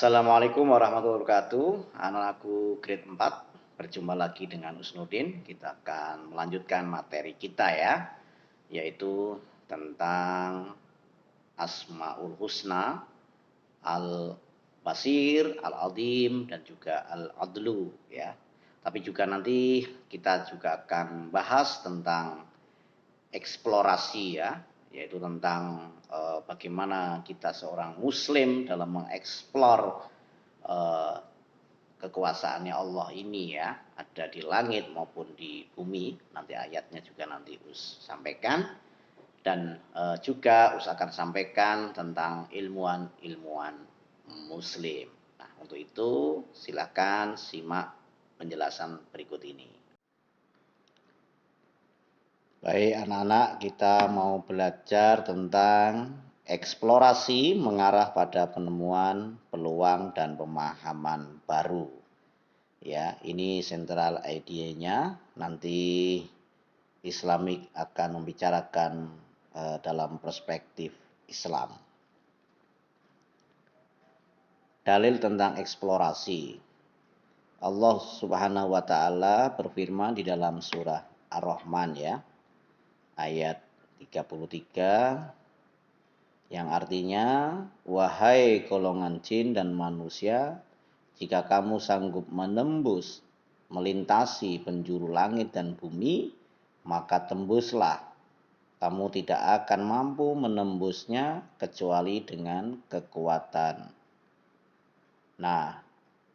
Assalamualaikum warahmatullahi wabarakatuh. Anak-anakku grade 4, berjumpa lagi dengan Usnudin. Kita akan melanjutkan materi kita ya, yaitu tentang Asmaul Husna, Al-Basir, Al-Adim, dan juga Al-Adlu ya. Tapi juga nanti kita juga akan bahas tentang eksplorasi ya, yaitu tentang bagaimana kita seorang muslim dalam mengeksplor kekuasaannya Allah ini ya, ada di langit maupun di bumi. Nanti ayatnya juga nanti Us sampaikan. Dan juga Us akan sampaikan tentang ilmuwan-ilmuwan muslim. Nah, untuk itu silakan simak penjelasan berikut ini. Baik anak-anak, kita mau belajar tentang eksplorasi mengarah pada penemuan, peluang, dan pemahaman baru. Ya, ini central idea-nya. Nanti Islamik akan membicarakan dalam perspektif Islam. Dalil tentang eksplorasi. Allah Subhanahu wa taala berfirman di dalam surah Ar-Rahman ya, ayat 33, yang artinya, wahai golongan jin dan manusia, jika kamu sanggup menembus, melintasi penjuru langit dan bumi, maka tembuslah. Kamu tidak akan mampu menembusnya kecuali dengan kekuatan. Nah,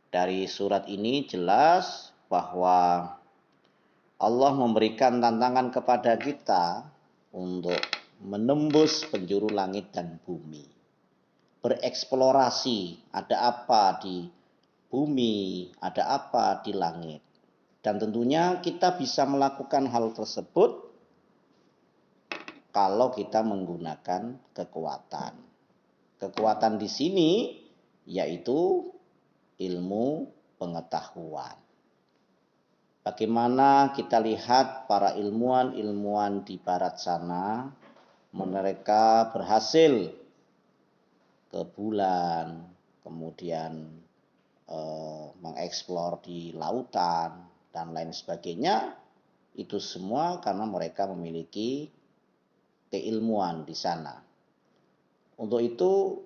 dari surat ini jelas bahwa Allah memberikan tantangan kepada kita untuk menembus penjuru langit dan bumi. Bereksplorasi, ada apa di bumi, ada apa di langit. Dan tentunya kita bisa melakukan hal tersebut kalau kita menggunakan kekuatan. Kekuatan di sini yaitu ilmu pengetahuan. Bagaimana kita lihat para ilmuwan di barat sana, mereka berhasil ke bulan, kemudian mengeksplor di lautan, dan lain sebagainya. Itu semua karena mereka memiliki keilmuan di sana. Untuk itu,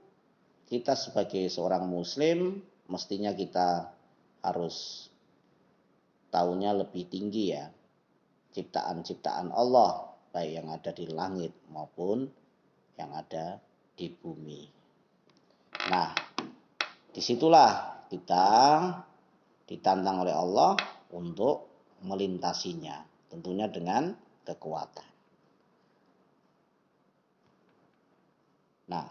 kita sebagai seorang muslim, mestinya kita harus tahunya lebih tinggi ya, ciptaan-ciptaan Allah, baik yang ada di langit maupun yang ada di bumi. Nah, disitulah kita ditantang oleh Allah untuk melintasinya, tentunya dengan kekuatan. Nah,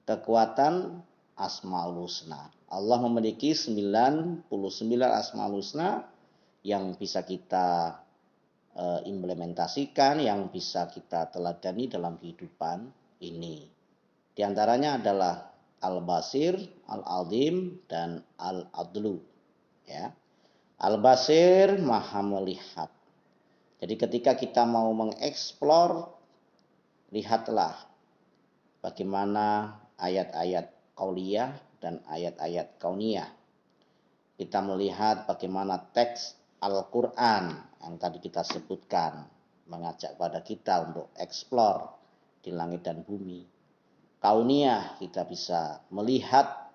kekuatan Asmaul Husna. Allah memiliki 99 Asmaul Husna yang bisa kita implementasikan, yang bisa kita teladani dalam kehidupan ini. Di antaranya adalah Al-Basir, Al-Adim, dan Al-Adlu. Ya. Al-Basir, maha melihat. Jadi ketika kita mau mengeksplor, lihatlah bagaimana ayat-ayat qauliyah dan ayat-ayat kauniyah. Kita melihat bagaimana teks Al-Quran yang tadi kita sebutkan mengajak pada kita untuk eksplor di langit dan bumi. Kauniyah, kita bisa melihat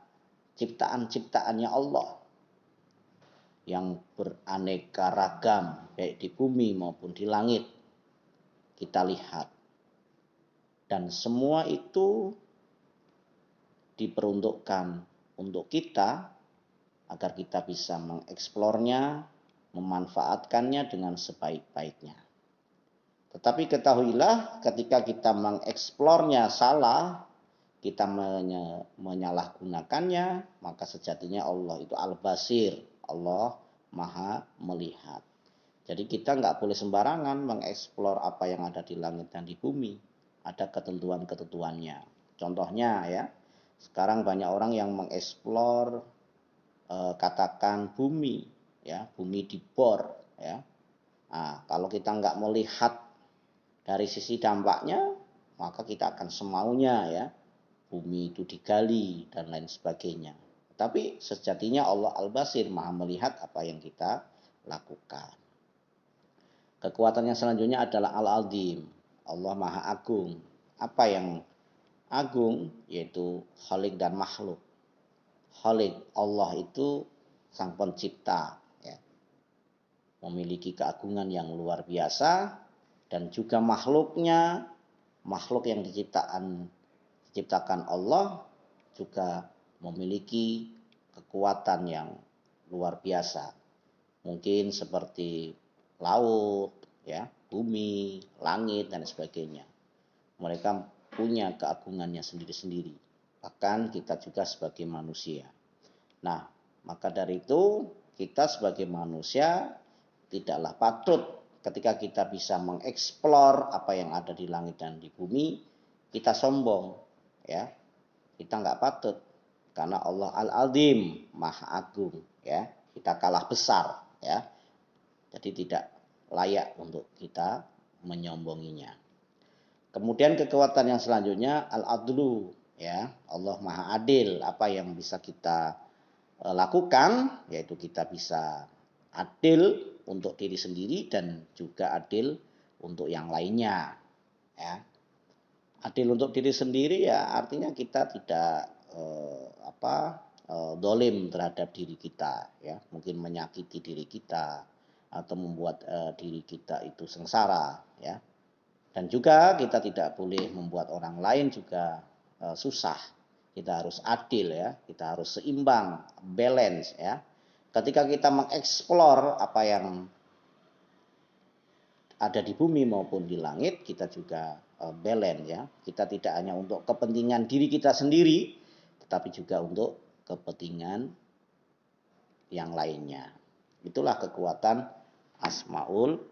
ciptaan-ciptaannya Allah yang beraneka ragam, baik di bumi maupun di langit. Kita lihat. Dan semua itu diperuntukkan untuk kita agar kita bisa mengeksplornya, memanfaatkannya dengan sebaik-baiknya. Tetapi ketahuilah, ketika kita mengeksplornya salah, kita menyalahgunakannya, maka sejatinya Allah itu Al-Basir, Allah maha melihat. Jadi kita nggak boleh sembarangan mengeksplor apa yang ada di langit dan di bumi. Ada ketentuan-ketentuannya. Contohnya ya, sekarang banyak orang yang mengeksplor katakan bumi, ya, bumi dibor, ya. Nah, kalau kita nggak melihat dari sisi dampaknya, maka kita akan semaunya ya bumi itu digali dan lain sebagainya. Tapi sejatinya Allah Al-Basir, Maha melihat apa yang kita lakukan. Kekuatan yang selanjutnya adalah Al-Azim, Allah Maha Agung. Apa yang agung? Yaitu Khalik dan makhluk. Khalik, Allah itu sang pencipta, ya, memiliki keagungan yang luar biasa, dan juga makhluknya, makhluk yang diciptakan Allah juga memiliki kekuatan yang luar biasa. Mungkin seperti laut, ya, bumi, langit dan sebagainya. Mereka punya keagungannya sendiri-sendiri. Bahkan kita juga sebagai manusia. Nah, maka dari itu kita sebagai manusia tidaklah patut ketika kita bisa mengeksplor apa yang ada di langit dan di bumi, kita sombong, ya. Kita nggak patut, karena Allah Al-Azim, Maha Agung, ya. Kita kalah besar, ya. Jadi tidak layak untuk kita menyombonginya. Kemudian kekuatan yang selanjutnya Al-Adlu, ya. Allah Maha Adil. Apa yang bisa kita lakukan, yaitu kita bisa adil untuk diri sendiri dan juga adil untuk yang lainnya, ya. Adil untuk diri sendiri ya artinya kita tidak dolim terhadap diri kita, ya, mungkin menyakiti diri kita atau membuat diri kita itu sengsara, ya. Dan juga kita tidak boleh membuat orang lain juga susah. Kita harus adil, ya, kita harus seimbang, balance, ya. Ketika kita mengeksplor apa yang ada di bumi maupun di langit, kita juga balance, ya. Kita tidak hanya untuk kepentingan diri kita sendiri, tetapi juga untuk kepentingan yang lainnya. Itulah kekuatan Asmaul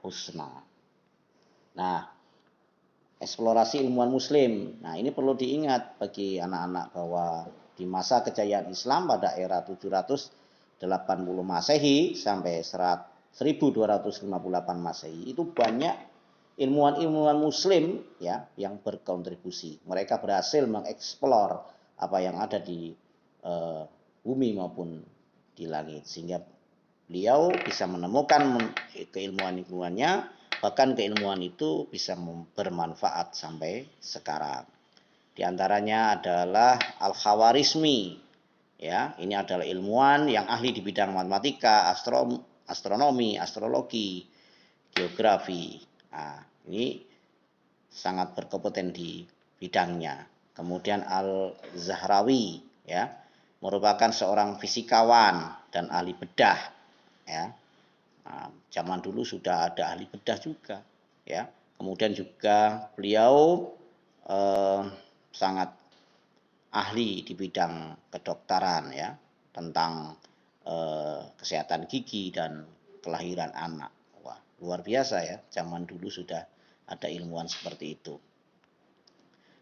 Husna. Nah, eksplorasi ilmuwan muslim. Nah, ini perlu diingat bagi anak-anak bahwa di masa kejayaan Islam pada era 780 Masehi sampai 1258 Masehi itu banyak ilmuwan-ilmuwan muslim, ya, yang berkontribusi. Mereka berhasil mengeksplor apa yang ada di bumi maupun di langit, sehingga beliau bisa menemukan keilmuan-ilmuannya, bahkan keilmuan itu bisa bermanfaat sampai sekarang. Di antaranya adalah Al-Khawarizmi, ya, ini adalah ilmuwan yang ahli di bidang matematika, astronomi, astrologi, geografi. Nah, ini sangat berkompeten di bidangnya. Kemudian Al-Zahrawi, ya, merupakan seorang fisikawan dan ahli bedah, ya. Nah, zaman dulu sudah ada ahli bedah juga, ya. Kemudian juga beliau sangat ahli di bidang kedokteran, ya, tentang kesehatan gigi dan kelahiran anak. Wah, luar biasa, ya, zaman dulu sudah ada ilmuwan seperti itu.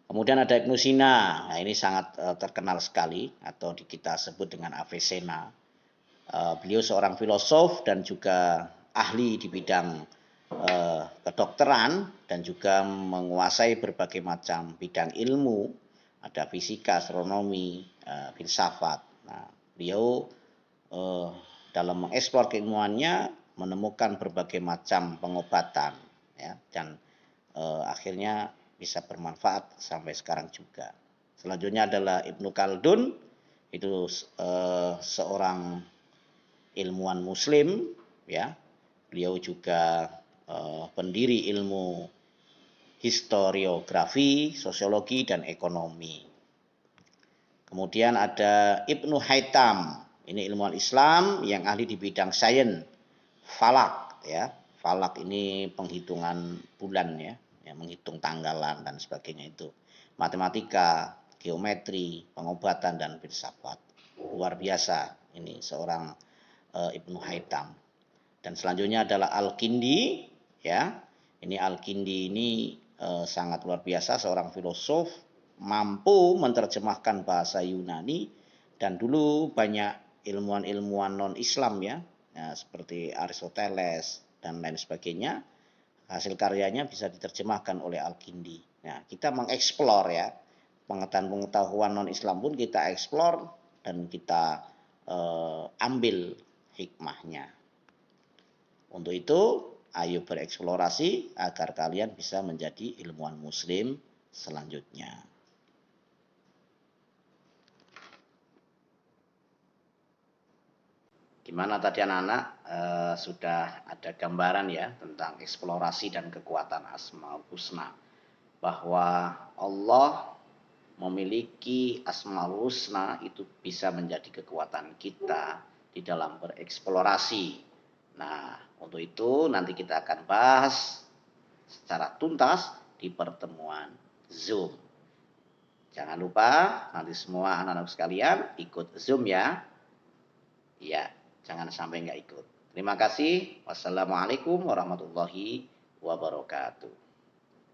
Kemudian ada Ibnu Sina. Nah, ini sangat terkenal sekali atau kita sebut dengan Avicenna. Beliau seorang filosof dan juga ahli di bidang kedokteran dan juga menguasai berbagai macam bidang ilmu. Ada fisika, astronomi, filsafat. Nah, beliau dalam mengeksplor keilmuannya menemukan berbagai macam pengobatan, ya, dan akhirnya bisa bermanfaat sampai sekarang juga. Selanjutnya adalah Ibnu Khaldun, itu seorang ilmuwan muslim, ya. Beliau juga pendiri ilmu historiografi, sosiologi dan ekonomi. Kemudian ada Ibnu Haytham, ini ilmuwan Islam yang ahli di bidang sains falak, ya. Falak ini penghitungan bulan, ya, menghitung tanggalan dan sebagainya itu. Matematika, geometri, pengobatan dan filsafat. Luar biasa ini seorang Ibnu Haytham. Dan selanjutnya adalah Al-Kindi, ya. Ini Al-Kindi ini sangat luar biasa, seorang filosof mampu menerjemahkan bahasa Yunani, dan dulu banyak ilmuwan-ilmuwan non-Islam, ya, seperti Aristoteles dan lain sebagainya, hasil karyanya bisa diterjemahkan oleh Al-Kindi. Nah, kita mengeksplor, ya, pengetahuan non-Islam pun kita eksplor dan kita ambil hikmahnya. Untuk itu, ayo bereksplorasi agar kalian bisa menjadi ilmuwan muslim selanjutnya. Gimana tadi anak-anak, sudah ada gambaran ya tentang eksplorasi dan kekuatan Asmaul Husna, bahwa Allah memiliki Asmaul Husna itu bisa menjadi kekuatan kita di dalam bereksplorasi. Nah, untuk itu nanti kita akan bahas secara tuntas di pertemuan Zoom. Jangan lupa nanti semua anak-anak sekalian ikut Zoom ya. Iya, jangan sampai nggak ikut. Terima kasih. Wassalamualaikum warahmatullahi wabarakatuh.